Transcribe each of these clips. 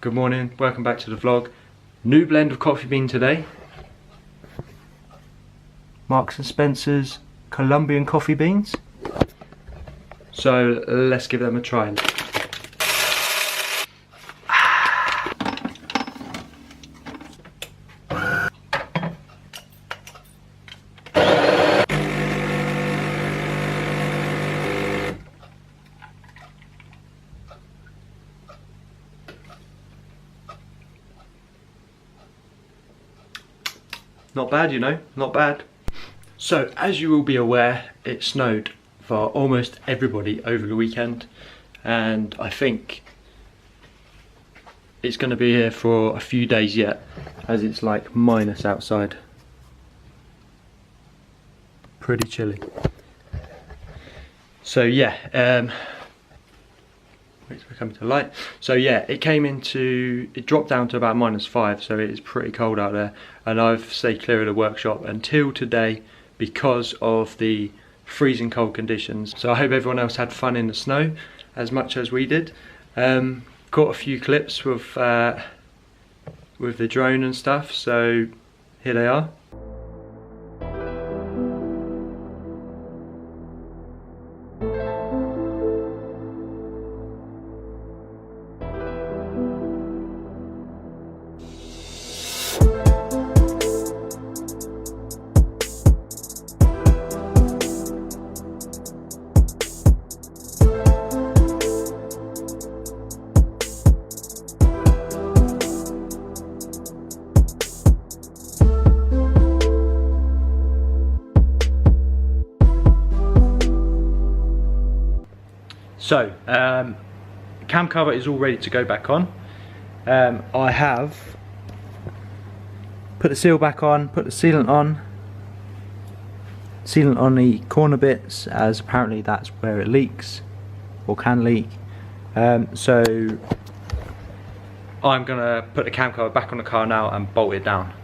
Good morning, welcome back to the vlog. New blend of coffee bean today. Marks and Spencer's Colombian coffee beans. So let's give them a try. Not bad, you know, not bad. So, as you will be aware, it snowed for almost everybody over the weekend, and I think it's going to be here for a few days yet, as it's like minus outside. Pretty chilly. So yeah, wait till we come to light. So yeah, it dropped down to about -5, so it is pretty cold out there, and I've stayed clear of the workshop until today because of the freezing cold conditions. So I hope everyone else had fun in the snow as much as we did. Caught a few clips with the drone and stuff, so here they are. So, cam cover is all ready to go back on. I have put the seal back on, put the sealant on the corner bits, as apparently that's where it leaks or can leak. So I'm gonna put the cam cover back on the car now and bolt it down.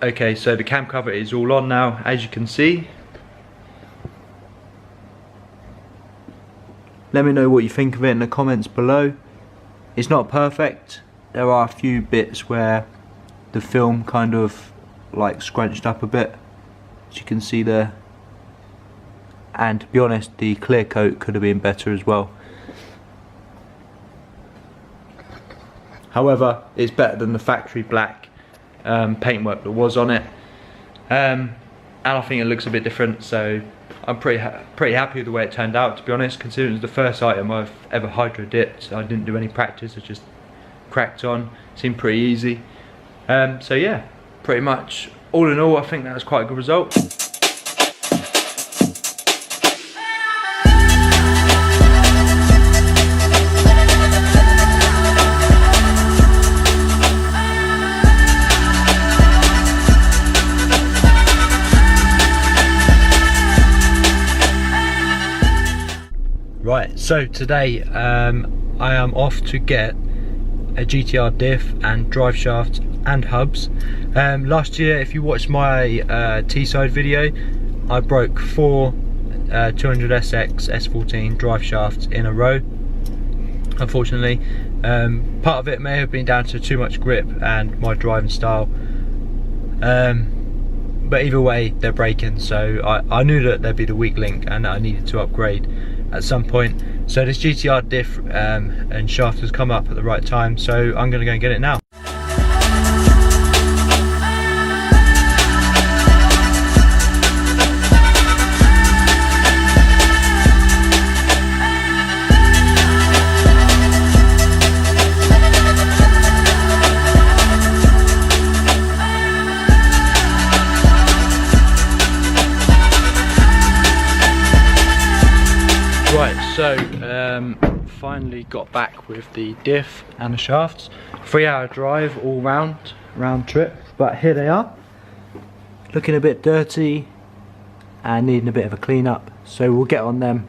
Okay, so the cam cover is all on now, as you can see. Let me know what you think of it in the comments below. It's not perfect. There are a few bits where the film kind of like scrunched up a bit, as you can see there. And to be honest, the clear coat could have been better as well. However, it's better than the factory black paintwork that was on it, and I think it looks a bit different, so I'm pretty happy with the way it turned out, to be honest, considering it was the first item I've ever hydro dipped. I didn't do any practice, I just cracked on. Seemed pretty easy. So yeah, pretty much all in all I think that was quite a good result. Right, so today I am off to get a GTR diff and drive shafts and hubs. Last year, if you watched my T-side video, I broke 4 200SX S14 drive shafts in a row, unfortunately. Part of it may have been down to too much grip and my driving style, but either way they're breaking, so I knew that there'd be the weak link and that I needed to upgrade at some point. So this GTR diff and shaft has come up at the right time, so I'm going to go and get it now. So finally got back with the diff and the shafts. 3 hour drive all round trip, but here they are. looking a bit dirty and needing a bit of a clean up, so we'll get on them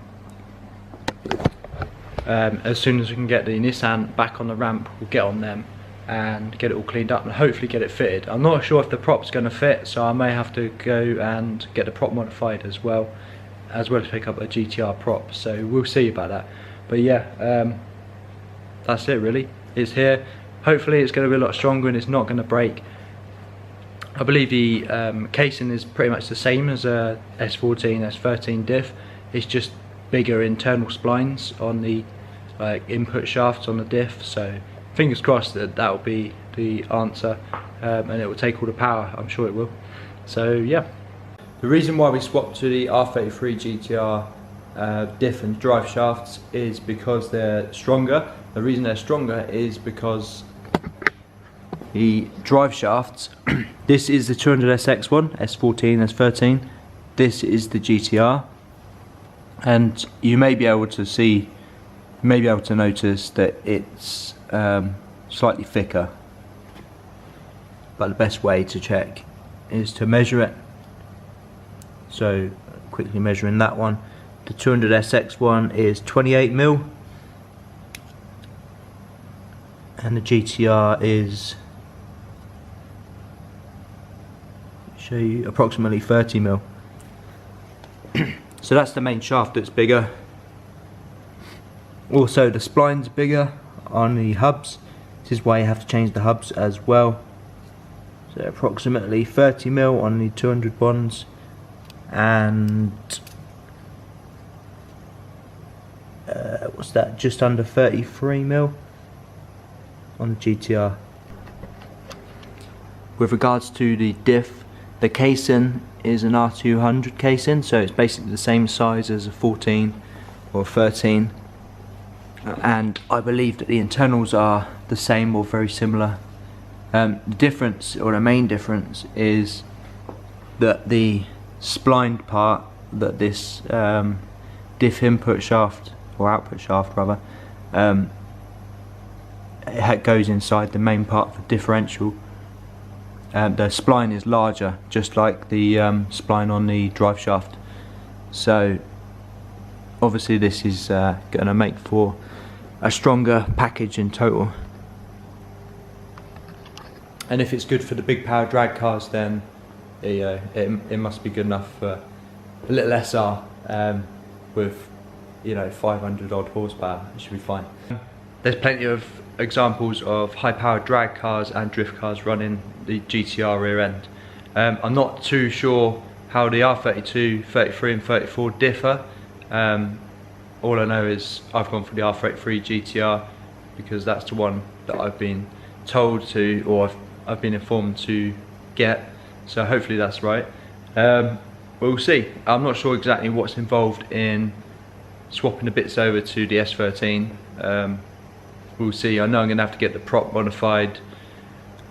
as soon as we can get the Nissan back on the ramp. We'll get on them and get it all cleaned up and hopefully get it fitted. I'm not sure if the prop's going to fit, so I may have to go and get the prop modified as well as pick up a GTR prop, so we'll see about that. But yeah, that's it really. It's here. Hopefully it's going to be a lot stronger and it's not going to break. I believe the casing is pretty much the same as a S14, S13 diff. It's just bigger internal splines on the input shafts on the diff, so fingers crossed that will be the answer, and it will take all the power. I'm sure it will. So yeah. The reason why we swapped to the R33 GTR diff and drive shafts is because they're stronger. The reason they're stronger is because the drive shafts, this is the 200SX one, S14, S13, this is the GTR, and you may be able to see, notice that it's slightly thicker, but the best way to check is to measure it. So quickly measuring that one, the 200SX one is 28mm and the GTR is, show you, approximately 30mm. So that's the main shaft that's bigger. Also the splines are bigger on the hubs. This is why you have to change the hubs as well. So approximately 30mm on the 200 ones and what's that, just under 33mm on the GTR. With regards to the diff, the casing is an R200 casing, so it's basically the same size as a 14 or 13, and I believe that the internals are the same or very similar. The difference, or the main difference, is that the splined part, that this diff input shaft, or output shaft rather, it goes inside the main part of the differential. The spline is larger, just like the spline on the drive shaft. So obviously this is going to make for a stronger package in total. And if it's good for the big power drag cars, then it must be good enough for a little SR with 500 odd horsepower. It should be fine. There's plenty of examples of high powered drag cars and drift cars running the GTR rear end. I'm not too sure how the R32, 33 and 34 differ. All I know is I've gone for the R33 GTR because that's the one that I've been told to, or I've been informed to get, so hopefully that's right. We'll see. I'm not sure exactly what's involved in swapping the bits over to the S13. We'll see. I know I'm going to have to get the prop modified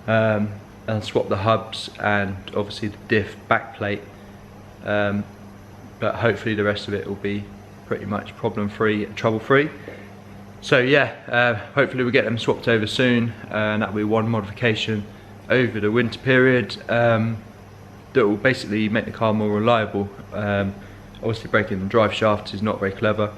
and swap the hubs and obviously the diff backplate, but hopefully the rest of it will be pretty much problem free and trouble free. So yeah, hopefully we'll get them swapped over soon, and that'll be one modification over the winter period that will basically make the car more reliable. Obviously breaking the drive shaft is not very clever.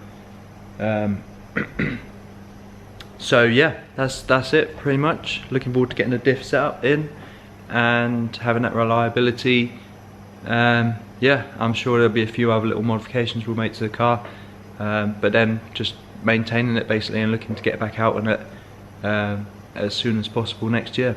So yeah, that's it pretty much. Looking forward to getting the diff set up in and having that reliability. Yeah, I'm sure there'll be a few other little modifications we'll make to the car, but then just maintaining it basically and looking to get back out on it as soon as possible next year.